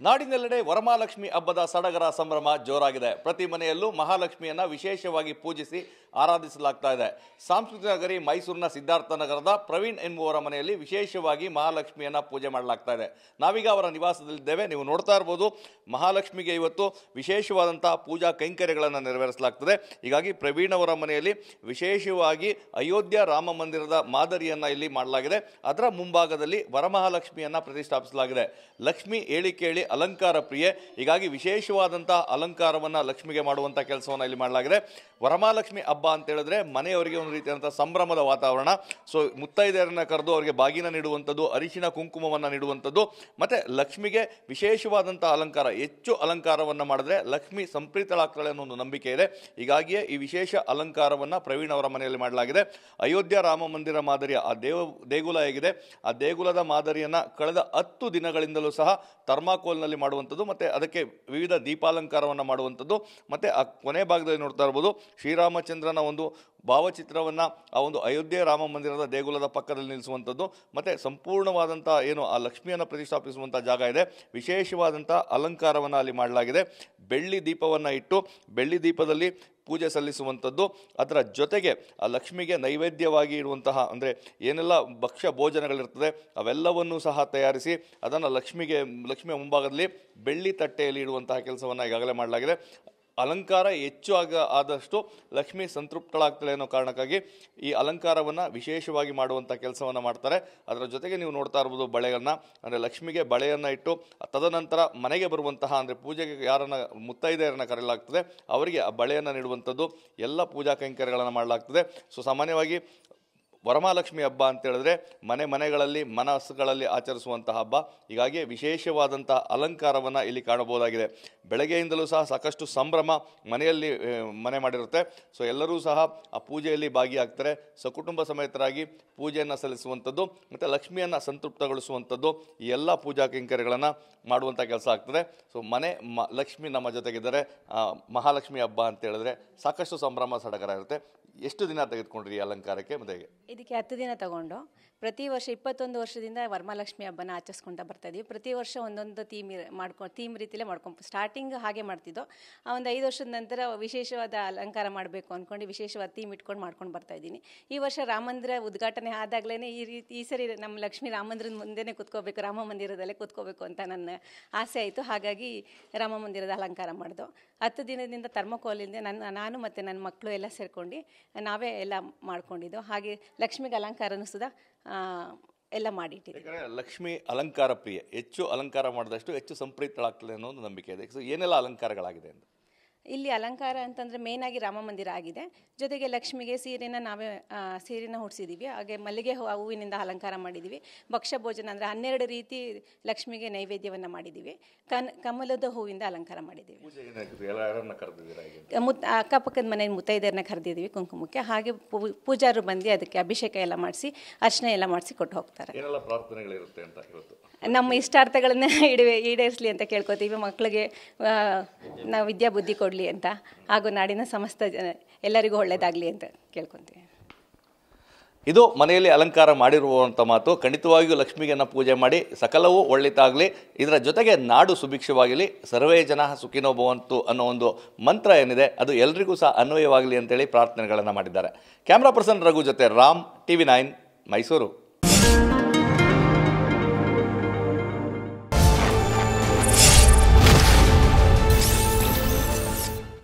ನಾಡಿನೆಲ್ಲೆಡೆ ವರಮಹಾಲಕ್ಷ್ಮಿ ಹಬ್ಬದ ಸಡಗರ ಸಂಭ್ರಮ ಜೋರಾಗಿದೆ. ಪ್ರತಿ ಮನೆಯಲ್ಲೂ ಮಹಾಲಕ್ಷ್ಮಿಯನ್ನ ವಿಶೇಷವಾಗಿ ಪೂಜಿಸಿ ಆರಾಧಿಸಲಾಗ್ತಾ ಇದೆ. ಸಾಂಸ್ಕೃತಿಕ ನಗರಿ ಮೈಸೂರಿನ ಸಿದ್ಧಾರ್ಥ ನಗರದ ಪ್ರವೀಣ್ ಎನ್ನುವರ ಮನೆಯಲ್ಲಿ ವಿಶೇಷವಾಗಿ ಮಹಾಲಕ್ಷ್ಮಿಯನ್ನ ಪೂಜೆ ಮಾಡಲಾಗ್ತಾ ಇದೆ. ನಾವೀಗ ಅವರ ನಿವಾಸದಲ್ಲಿದ್ದೇವೆ. ನೀವು ನೋಡ್ತಾ ಇರಬಹುದು, ಮಹಾಲಕ್ಷ್ಮಿಗೆ ಇವತ್ತು ವಿಶೇಷವಾದಂತಹ ಪೂಜಾ ಕೈಂಕರ್ಯಗಳನ್ನು ನೆರವೇರಿಸಲಾಗ್ತದೆ. ಹೀಗಾಗಿ ಪ್ರವೀಣ್ ಅವರ ಮನೆಯಲ್ಲಿ ವಿಶೇಷವಾಗಿ ಅಯೋಧ್ಯ ರಾಮ ಮಂದಿರದ ಮಾದರಿಯನ್ನ ಇಲ್ಲಿ ಮಾಡಲಾಗಿದೆ. ಅದರ ಮುಂಭಾಗದಲ್ಲಿ ವರಮಹಾಲಕ್ಷ್ಮಿಯನ್ನ ಪ್ರತಿಷ್ಠಾಪಿಸಲಾಗಿದೆ. ಲಕ್ಷ್ಮಿ ಏಳಿ ಕೇಳಿ ಅಲಂಕಾರ ಪ್ರಿಯೆ, ಹೀಗಾಗಿ ವಿಶೇಷವಾದಂತಹ ಅಲಂಕಾರವನ್ನ ಲಕ್ಷ್ಮಿಗೆ ಮಾಡುವಂತ ಕೆಲಸವನ್ನ ಇಲ್ಲಿ ಮಾಡಲಾಗಿದೆ. ವರಮಹಾಲಕ್ಷ್ಮಿ ಹಬ್ಬ ಅಂತ ಹೇಳಿದ್ರೆ ಮನೆಯವರಿಗೆ ಒಂದು ರೀತಿಯಾದಂತಹ ಸಂಭ್ರಮದ ವಾತಾವರಣ. ಸೊ ಮುತ್ತೈದೆಯರನ್ನ ಕರೆದು ಅವರಿಗೆ ಬಾಗಿನ ನೀಡುವಂಥದ್ದು, ಅರಿಶಿನ ಕುಂಕುಮವನ್ನ ನೀಡುವಂಥದ್ದು, ಮತ್ತೆ ಲಕ್ಷ್ಮಿಗೆ ವಿಶೇಷವಾದಂತಹ ಅಲಂಕಾರ, ಹೆಚ್ಚು ಅಲಂಕಾರವನ್ನ ಮಾಡಿದ್ರೆ ಲಕ್ಷ್ಮಿ ಸಂಪ್ರೀತಳಾಗ್ತಾಳೆ ಅನ್ನೋ ಒಂದು ನಂಬಿಕೆ ಇದೆ. ಹೀಗಾಗಿಯೇ ಈ ವಿಶೇಷ ಅಲಂಕಾರವನ್ನ ಪ್ರವೀಣ್ ಅವರ ಮನೆಯಲ್ಲಿ ಮಾಡಲಾಗಿದೆ. ಅಯೋಧ್ಯ ರಾಮ ಮಂದಿರ ಮಾದರಿಯ ಆ ದೇಗುಲ ಹೇಗಿದೆ, ಆ ದೇಗುಲದ ಮಾದರಿಯನ್ನ ಕಳೆದ 10 ದಿನಗಳಿಂದಲೂ ಸಹ ಥರ್ಮಾಕೋಲ್ನಲ್ಲಿ ಮಾಡುವಂಥದ್ದು, ಮತ್ತೆ ಅದಕ್ಕೆ ವಿವಿಧ ದೀಪಾಲಂಕಾರವನ್ನು ಮಾಡುವಂಥದ್ದು, ಮತ್ತೆ ಆ ಕೊನೆ ಭಾಗದಲ್ಲಿ ನೋಡ್ತಾ ಇರ್ಬೋದು ಶ್ರೀರಾಮಚಂದ್ರನ ಒಂದು ಭಾವಚಿತ್ರವನ್ನು ಆ ಒಂದು ಅಯೋಧ್ಯೆ ರಾಮ ಮಂದಿರದ ದೇಗುಲದ ಪಕ್ಕದಲ್ಲಿ ನಿಲ್ಲಿಸುವಂಥದ್ದು, ಮತ್ತೆ ಸಂಪೂರ್ಣವಾದಂಥ ಏನು ಆ ಲಕ್ಷ್ಮಿಯನ್ನು ಪ್ರತಿಷ್ಠಾಪಿಸುವಂಥ ಜಾಗ ಇದೆ, ವಿಶೇಷವಾದಂಥ ಅಲಂಕಾರವನ್ನು ಅಲ್ಲಿ ಮಾಡಲಾಗಿದೆ. ಬೆಳ್ಳಿ ದೀಪವನ್ನು ಇಟ್ಟು ಬೆಳ್ಳಿ ದೀಪದಲ್ಲಿ ಪೂಜೆ ಸಲ್ಲಿಸುವಂಥದ್ದು, ಅದರ ಜೊತೆಗೆ ಆ ಲಕ್ಷ್ಮಿಗೆ ನೈವೇದ್ಯವಾಗಿ ಇರುವಂತಹ ಅಂದರೆ ಏನೆಲ್ಲ ಭಕ್ಷ್ಯ ಭೋಜನಗಳಿರ್ತದೆ ಅವೆಲ್ಲವನ್ನೂ ಸಹ ತಯಾರಿಸಿ ಅದನ್ನು ಲಕ್ಷ್ಮಿಯ ಮುಂಭಾಗದಲ್ಲಿ ಬೆಳ್ಳಿ ತಟ್ಟೆಯಲ್ಲಿ ಇಡುವಂತಹ ಕೆಲಸವನ್ನು ಈಗಾಗಲೇ ಮಾಡಲಾಗಿದೆ. ಅಲಂಕಾರ ಹೆಚ್ಚು ಆದಷ್ಟು ಲಕ್ಷ್ಮಿ ಸಂತೃಪ್ತಳಾಗ್ತಾಳೆ ಅನ್ನೋ ಕಾರಣಕ್ಕಾಗಿ ಈ ಅಲಂಕಾರವನ್ನು ವಿಶೇಷವಾಗಿ ಮಾಡುವಂಥ ಕೆಲಸವನ್ನು ಮಾಡ್ತಾರೆ. ಅದರ ಜೊತೆಗೆ ನೀವು ನೋಡ್ತಾ ಇರ್ಬೋದು ಬಳೆಗಳನ್ನ, ಅಂದರೆ ಲಕ್ಷ್ಮಿಗೆ ಬಳೆಯನ್ನು ಇಟ್ಟು ತದನಂತರ ಮನೆಗೆ ಬರುವಂತಹ ಅಂದರೆ ಪೂಜೆಗೆ ಯಾರನ್ನ ಮುತ್ತೈದೆಯರನ್ನ ಕರೆಯಲಾಗ್ತದೆ ಅವರಿಗೆ ಆ ಬಳೆಯನ್ನು ನೀಡುವಂಥದ್ದು ಎಲ್ಲ ಪೂಜಾ ಕೈಂಕರ್ಯಗಳನ್ನು ಮಾಡಲಾಗ್ತದೆ. ಸೊ ಸಾಮಾನ್ಯವಾಗಿ ವರಮಹಾಲಕ್ಷ್ಮಿ ಹಬ್ಬ ಅಂತ ಹೇಳಿದ್ರೆ ಮನೆಗಳಲ್ಲಿ ಮನಸ್ಸುಗಳಲ್ಲಿ ಆಚರಿಸುವಂತಹ ಹಬ್ಬ. ಹೀಗಾಗಿ ವಿಶೇಷವಾದಂತಹ ಅಲಂಕಾರವನ್ನು ಇಲ್ಲಿ ಕಾಣಬಹುದಾಗಿದೆ. ಬೆಳಗ್ಗೆಯಿಂದಲೂ ಸಹ ಸಾಕಷ್ಟು ಸಂಭ್ರಮ ಮನೆಯಲ್ಲಿ ಮನೆ ಮಾಡಿರುತ್ತೆ. ಸೊ ಎಲ್ಲರೂ ಸಹ ಆ ಪೂಜೆಯಲ್ಲಿ ಭಾಗಿಯಾಗ್ತಾರೆ. ಸಕುಟುಂಬ ಸಮೇತರಾಗಿ ಪೂಜೆಯನ್ನು ಸಲ್ಲಿಸುವಂಥದ್ದು ಮತ್ತು ಲಕ್ಷ್ಮಿಯನ್ನು ಸಂತೃಪ್ತಗೊಳಿಸುವಂಥದ್ದು ಈ ಎಲ್ಲ ಪೂಜಾ ಕೈಂಕರ್ಯಗಳನ್ನು ಮಾಡುವಂಥ ಕೆಲಸ ಆಗ್ತದೆ. ಸೊ ಲಕ್ಷ್ಮಿ ನಮ್ಮ ಜೊತೆಗಿದ್ದಾರೆ. ಮಹಾಲಕ್ಷ್ಮಿ ಹಬ್ಬ ಅಂತ ಹೇಳಿದ್ರೆ ಸಾಕಷ್ಟು ಸಂಭ್ರಮ ಸಡಗರ ಇರುತ್ತೆ. ಎಷ್ಟು ದಿನ ತೆಗೆದುಕೊಂಡ್ರಿ ಈ ಅಲಂಕಾರಕ್ಕೆ? ಮತ್ತೆ ಇದಕ್ಕೆ 10 ದಿನ ತಗೊಂಡು ಪ್ರತಿ ವರ್ಷ 21 ವರ್ಷದಿಂದ ವರಮಹಾಲಕ್ಷ್ಮಿ ಹಬ್ಬನ ಆಚರಿಸ್ಕೊಂತ ಬರ್ತಾ ಇದೀವಿ. ಪ್ರತಿ ವರ್ಷ ಒಂದೊಂದು ಥೀಮ್ ರೀತಿಯಲ್ಲೇ ಮಾಡ್ಕೊಂಡು ಸ್ಟಾರ್ಟಿಂಗ್ ಹಾಗೆ ಮಾಡ್ತಿದ್ದೋ. ಒಂದು 5 ವರ್ಷದ ನಂತರ ವಿಶೇಷವಾದ ಅಲಂಕಾರ ಮಾಡಬೇಕು ಅಂದ್ಕೊಂಡು ವಿಶೇಷವಾದ ಥೀಮ್ ಇಟ್ಕೊಂಡು ಮಾಡ್ಕೊಂಡು ಬರ್ತಾ ಇದ್ದೀನಿ. ಈ ವರ್ಷ ರಾಮ ಮಂದಿರ ಉದ್ಘಾಟನೆ ಆದಾಗಲೇ ಈ ಸರಿ ನಮ್ಮ ಲಕ್ಷ್ಮಿ ರಾಮ ಮಂದಿರದ ಮುಂದೆನೇ ಕೂತ್ಕೋಬೇಕು, ರಾಮ ಮಂದಿರದಲ್ಲೇ ಕೂತ್ಕೋಬೇಕು ಅಂತ ನನ್ನ ಆಸೆ ಆಯಿತು. ಹಾಗಾಗಿ ರಾಮ ಮಂದಿರದ ಅಲಂಕಾರ ಮಾಡಿದೋ. 10 ದಿನದಿಂದ ಥರ್ಮೋಕೋಲಿಂದ ನಾನು ಮತ್ತು ನನ್ನ ಮಕ್ಕಳು ಎಲ್ಲ ಸೇರ್ಕೊಂಡು ನಾವೇ ಎಲ್ಲ ಮಾಡ್ಕೊಂಡಿದ್ದು. ಹಾಗೆ ಲಕ್ಷ್ಮಿಗೆ ಅಲಂಕಾರನೂ ಸುಧಾ ಎಲ್ಲ ಮಾಡಿಟ್ಟಿದ್ದೀವಿ. ಲಕ್ಷ್ಮಿ ಅಲಂಕಾರ ಪ್ರಿಯ, ಹೆಚ್ಚು ಅಲಂಕಾರ ಮಾಡಿದಷ್ಟು ಹೆಚ್ಚು ಸಂಪ್ರೀತಳಾಗ್ತದೆ ಅನ್ನೋ ಒಂದು ನಂಬಿಕೆ ಇದೆ. ಸೊ ಏನೆಲ್ಲ ಅಲಂಕಾರಗಳಾಗಿದೆ ಅಂತ? ಇಲ್ಲಿ ಅಲಂಕಾರ ಅಂತಂದರೆ ಮೇನಾಗಿ ರಾಮ ಮಂದಿರ ಆಗಿದೆ. ಜೊತೆಗೆ ಲಕ್ಷ್ಮಿಗೆ ಸೀರೆನ ಹುಡ್ಸಿದ್ದೀವಿ. ಹಾಗೆ ಮಲ್ಲಿಗೆ ಹೂವಿನಿಂದ ಅಲಂಕಾರ ಮಾಡಿದ್ದೀವಿ. ಭಕ್ಷ್ಯ ಭೋಜನ ಅಂದರೆ 12 ರೀತಿ ಲಕ್ಷ್ಮಿಗೆ ನೈವೇದ್ಯವನ್ನು ಮಾಡಿದ್ದೀವಿ. ಕಮಲದ ಹೂವಿಂದ ಅಲಂಕಾರ ಮಾಡಿದ್ದೀವಿ. ಅಕ್ಕಪಕ್ಕದ ಮನೆ ಮುತ್ತೈದೆಯರನ್ನ ಕರೆದಿದ್ದೀವಿ ಕುಂಕುಮಕ್ಕೆ. ಹಾಗೆ ಪೂಜಾರು ಬಂದು ಅದಕ್ಕೆ ಅಭಿಷೇಕ ಎಲ್ಲ ಮಾಡಿಸಿ ಅರ್ಶನ ಎಲ್ಲ ಮಾಡಿಸಿ ಕೊಟ್ಟು ಹೋಗ್ತಾರೆ. ನಮ್ಮ ಇಷ್ಟಾರ್ಥಗಳನ್ನ ಈಡೇರಿಸಲಿ ಅಂತ ಕೇಳ್ಕೊತೀವಿ. ಮಕ್ಕಳಿಗೆ ನಾವು ವಿದ್ಯಾ ಬುದ್ಧಿ ಕೊಡಲಿ ಅಂತ, ಹಾಗೂ ನಾಡಿನ ಸಮಸ್ತ ಎಲ್ಲರಿಗೂ ಒಳ್ಳೆಯದಾಗಲಿ ಅಂತ ಕೇಳ್ಕೊತೀವಿ. ಇದು ಮನೆಯಲ್ಲಿ ಅಲಂಕಾರ ಮಾಡಿರುವಂಥ ಮಾತು. ಖಂಡಿತವಾಗಿಯೂ ಲಕ್ಷ್ಮಿಗೆನ್ನ ಪೂಜೆ ಮಾಡಿ ಸಕಲವೂ ಒಳ್ಳೆಯದಾಗಲಿ, ಇದರ ಜೊತೆಗೆ ನಾಡು ಸುಭಿಕ್ಷವಾಗಿರಲಿ, ಸರ್ವೇ ಜನ ಸುಖಿನೋ ಭವಂತು ಅನ್ನೋ ಒಂದು ಮಂತ್ರ ಏನಿದೆ ಅದು ಎಲ್ರಿಗೂ ಸಹ ಅನ್ವಯವಾಗಲಿ ಅಂತೇಳಿ ಪ್ರಾರ್ಥನೆಗಳನ್ನು ಮಾಡಿದ್ದಾರೆ. ಕ್ಯಾಮ್ರಾ ಪರ್ಸನ್ ರಘು ಜೊತೆ ರಾಮ್, TV9 ಮೈಸೂರು.